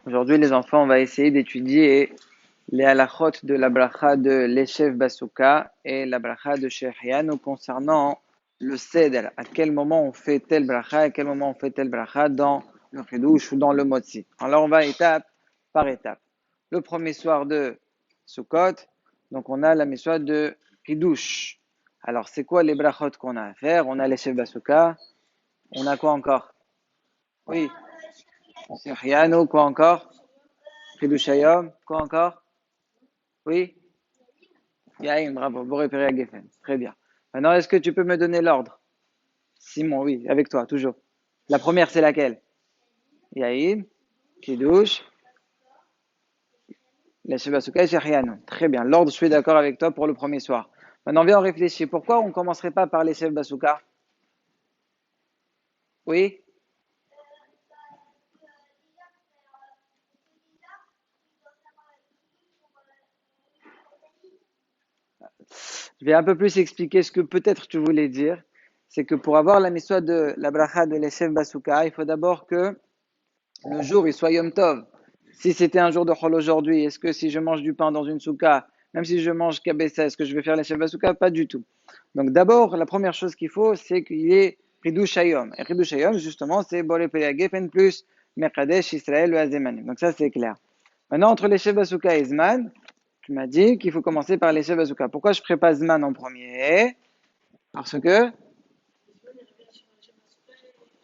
Aujourd'hui, les enfants, on va essayer d'étudier les halachot de la bracha de l'Eshev Basuka et la bracha de Shechianu concernant le Seder. À quel moment on fait telle bracha, à quel moment on fait telle bracha dans le Chidush ou dans le Motzi. Alors, on va étape par étape. Le premier soir de Sukkot, donc on a la mitzvah de Chidush. Alors, c'est quoi les brachot qu'on a à faire? On a l'Eshev Basuka. On a quoi encore? Oui, Shechianu, quoi encore? Chidush Hayom, quoi encore? Oui, Yaïm, bravo, vous repérez à Geffen. Très bien. Maintenant, est-ce que tu peux me donner l'ordre? Simon, oui, avec toi, toujours. La première, c'est laquelle? Yaïm, Kiddush, la Shebasuka et Shechianu. Très bien. L'ordre, je suis d'accord avec toi pour le premier soir. Maintenant, viens, on réfléchit. Pourquoi on ne commencerait pas par les Shebasuka? Oui? Je vais un peu plus expliquer ce que peut-être tu voulais dire. C'est que pour avoir la mitzvah de la bracha de l'Eshev Basuka, il faut d'abord que le jour il soit Yom Tov. Si c'était un jour de Chol aujourd'hui, est-ce que si je mange du pain dans une souka, même si je mange kabessa, est-ce que je vais faire l'Eshev Basuka? Pas du tout. Donc d'abord, la première chose qu'il faut, c'est qu'il y ait Chidush Hayom. Et Chidush Hayom, justement, c'est Boré Pele Geffen plus Mekadesh Israël le Azemanim. Donc ça, c'est clair. Maintenant, entre l'Eshev Basuka et Zman, tu m'as dit qu'il faut commencer par l'Eshev Basuka. Pourquoi je prépare Zman en premier? Parce que,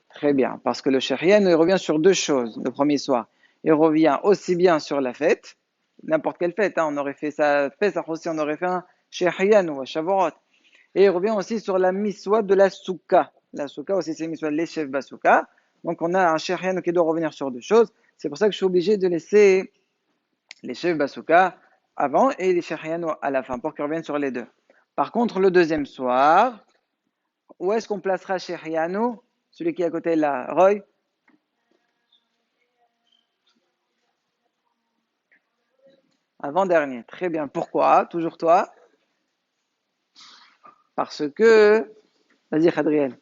très bien, parce que le Shérian, il revient sur deux choses le premier soir. Il revient aussi bien sur la fête, n'importe quelle fête, hein, on aurait fait ça, Pesach aussi, on aurait fait un Shérian ou un Shavuot. Et il revient aussi sur la miswa de la souka. La souka aussi, c'est une miswa de l'Eshev Basuka. Donc on a un Shérian qui doit revenir sur deux choses. C'est pour ça que je suis obligé de laisser l'Eshev Basuka avant et les Shérian à la fin, pour qu'ils reviennent sur les deux. Par contre, le deuxième soir, où est-ce qu'on placera Shérianu? Celui qui est à côté là, Roy? Avant-dernier. Très bien. Pourquoi? Toujours toi? Parce que... Vas-y, Khadriel.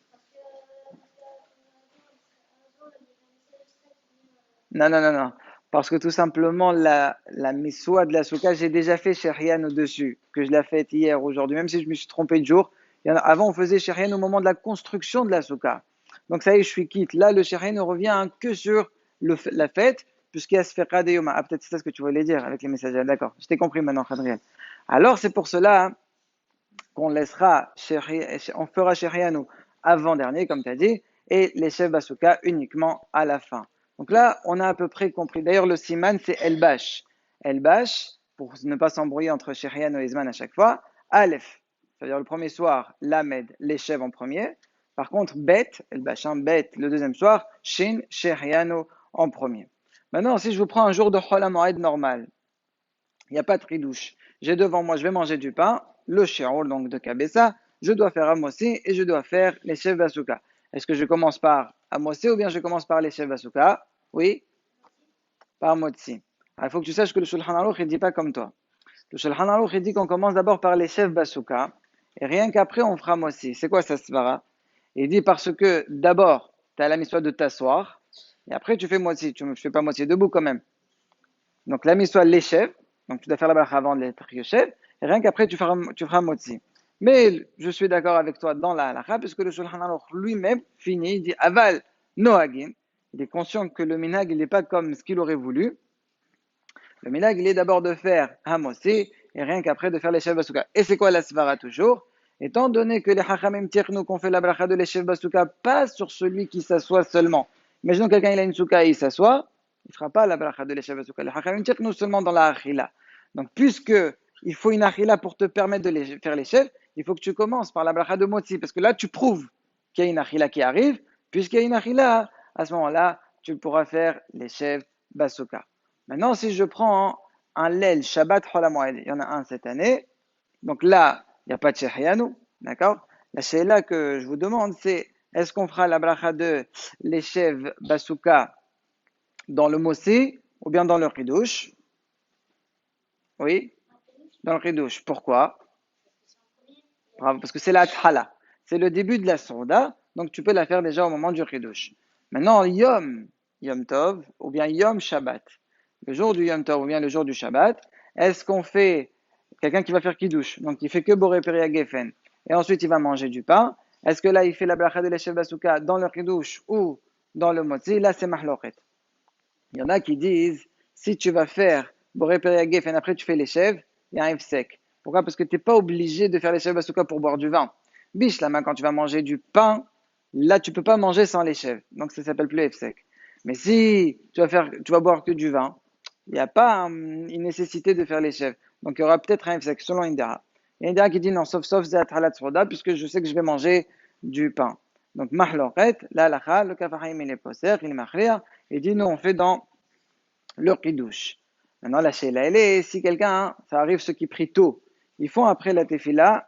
Non, non, non, non. Parce que tout simplement, la miswa de la souka, j'ai déjà fait Sherian au-dessus, que je l'ai faite hier, aujourd'hui, même si je me suis trompé de jour. Avant, on faisait Sherian au moment de la construction de la souka. Donc ça y est, je suis quitte. Là, le Sherian ne revient hein, que sur la fête, puisqu'il y a Sfera de Yoma. Ah, peut-être c'est ça ce que tu voulais dire avec les messages. D'accord, je t'ai compris maintenant, Khadriel. Alors, c'est pour cela hein, qu'on laissera, on fera Sherianu avant-dernier, comme tu as dit, et les chefs Basuka uniquement à la fin. Donc là, on a à peu près compris. D'ailleurs, le siman, c'est Elbash. Elbash, pour ne pas s'embrouiller entre Sherianu et Zman à chaque fois, Aleph, c'est-à-dire le premier soir, Lamed, les chefs en premier. Par contre, Bet, Elbash, Bet, le deuxième soir, Shin, Sherianu en premier. Maintenant, si je vous prends un jour de Chol HaMoed normal, il n'y a pas de tridouche. J'ai devant moi, je vais manger du pain, le shi'or, donc de kabessa, je dois faire amossi et je dois faire les chefs basuka. Est-ce que je commence par amossi ou bien je commence par les chefs basuka? Oui, par motzi. Il faut que tu saches que le Shulchan Aruch ne dit pas comme toi. Le Shulchan Aruch il dit qu'on commence d'abord par les chefs basuka et rien qu'après on fera motzi. C'est quoi ça, svara? Il dit parce que d'abord, tu as la mission de t'asseoir et après tu fais motzi. Tu ne fais pas motzi debout quand même. Donc la mise soit l'échev, donc tu dois faire la bracha avant d'être yoshev, et rien qu'après tu feras motzi. Mais je suis d'accord avec toi dans la halakha, puisque le Shulchan Aruch lui-même finit, il dit aval noagim, il est conscient que le minhag il n'est pas comme ce qu'il aurait voulu. Le minhag il est d'abord de faire hamossi, et rien qu'après de faire l'échev basuka. Et c'est quoi la svara toujours? Étant donné que les hachamim tirent nous qu'on fait la bracha de l'échev basuka pas sur celui qui s'assoit seulement. Imaginons quelqu'un il a une souka et il s'assoit, il ne fera pas la bracha de l'échev basuka. Les hachamim tirent nous seulement dans la achila. Donc puisque il faut une achila pour te permettre de faire l'échev, il faut que tu commences par la bracha de motzi, parce que là tu prouves qu'il y a une achila qui arrive, puisqu'il y a une achila, à ce moment-là, tu pourras faire l'échev basuka. Maintenant, si je prends un lel Shabbat Chol HaMoed, il y en a un cette année, donc là, il n'y a pas de Shechianu, d'accord? La sheila que je vous demande, c'est est-ce qu'on fera la bracha de l'Eshev Basuka dans le Mossi ou bien dans le Ridouche? Oui, dans le Ridouche. Pourquoi? Bravo, parce que c'est la Thala. C'est le début de la Souda, donc tu peux la faire déjà au moment du Ridouche. Maintenant, Yom Tov ou bien Yom Shabbat. le jour du Yom Tov ou bien le jour du Shabbat, est-ce qu'on fait, quelqu'un qui va faire Kiddush, donc il fait que Boré Peria Geffen, et ensuite il va manger du pain, est-ce que là il fait la bracha de l'Eshev Basuka dans le Kiddush ou dans le Motzi? Là c'est Mahloket. Il y en a qui disent, si tu vas faire Boré Peria Geffen, après tu fais l'Eshev, il y a un sec. Pourquoi? Parce que tu n'es pas obligé de faire l'Eshev Basuka pour boire du vin. Biche, là, quand tu vas manger du pain, là tu ne peux pas manger sans l'Eshev. Donc ça s'appelle plus sec. Mais si tu vas boire que du vin, il n'y a pas une nécessité de faire les chèvres. Donc il y aura peut-être un sec selon Indra. Il y a Indra qui dit non, sauf Zatralat Sroda, puisque je sais que je vais manger du pain. Donc Mahloret, la halakha, le Kafahaim il est poser, il est machrir, il dit non, on fait dans le Kiddush. Maintenant la Sheila, elle est, si quelqu'un, ça arrive ceux qui prient tôt, ils font après la tefila